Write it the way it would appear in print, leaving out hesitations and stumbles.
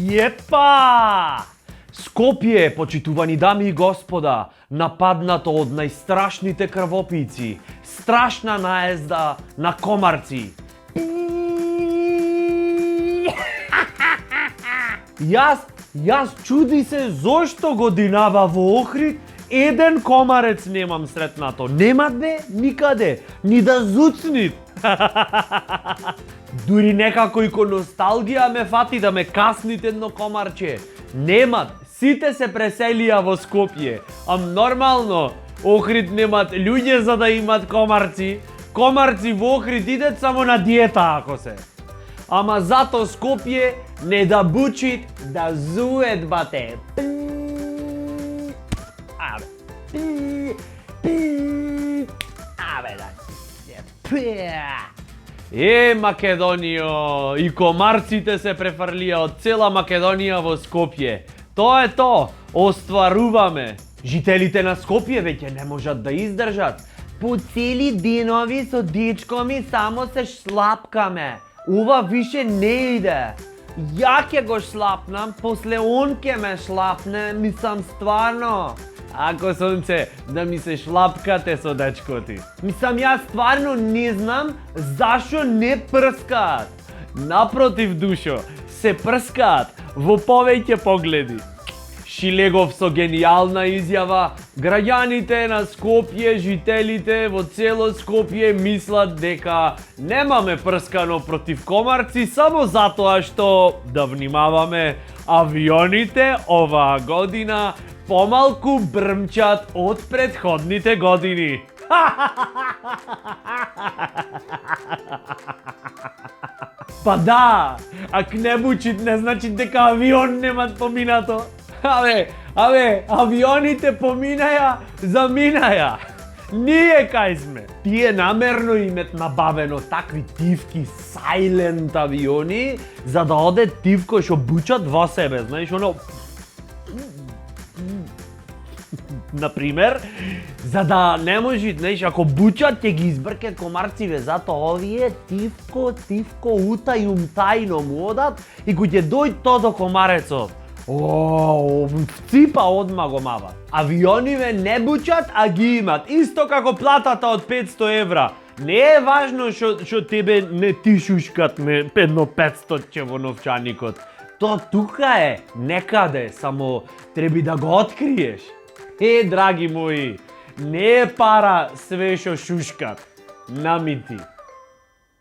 Епа! Скопје, почитувани дами и господа, нападнато од најстрашните крвопийци, страшна наезда на комарци. Јас чуди се зошто годинава во Охрид еден комарец немам сретнато. Нема бе никаде, ни да зуцнит. Дури некако и ко носталгија ме фати да ме каснит едно комарче. Немат, сите се преселија во Скопје. Нормално, Охрид немат луѓе за да имат комарци. Комарци во Охрид идет само на диета ако се. Ама зато Скопје не да бучит, да зует бате. Македонијо, и комарците се префрлија од цела Македонија во Скопје. Тоа е то, остваруваме. Жителите на Скопје веќе не можат да издржат. По цели денови со дечко ми само се шлапкаме. Ова више не иде. Ја ќе го шлапнам, после он ќе ме шлапне, мислам стварно. Ако сонце, да ми се шлапкате со дечко ти. Мислам, јас стварно не знам зашо не прскаат. Напротив, душо, се прскаат во повеќе погледи. Шилегов со генијална изјава, граѓаните на Скопје, жителите во цело Скопје мислат дека немаме прскано против комарци само затоа што, да внимаваме, авионите оваа година помалку брмчат од претходните години. Па да, ако не бучит не значи дека авион немат поминато. Авионите поминаја, заминаја. Ние кај сме. Тие намерно имет набавено такви тивки silent авиони, за да оде тивко што бучат во себе, знаеш, оно... Например, за да не може, знаеш, ако бучат ќе ги избрке комарциве, зато овие тивко утајум тајно му одат и кога ќе дојд то до комарецот, ципа одма го мават. Авиониве не бучат, а ги имат. Исто како платата од 500 евра. Не е важно што тебе не ти шушкат ме едно 500 во новчаникот. То тука е, некаде, само треби да го откриеш. Драги мои, не е пара све што шушкат. Намити.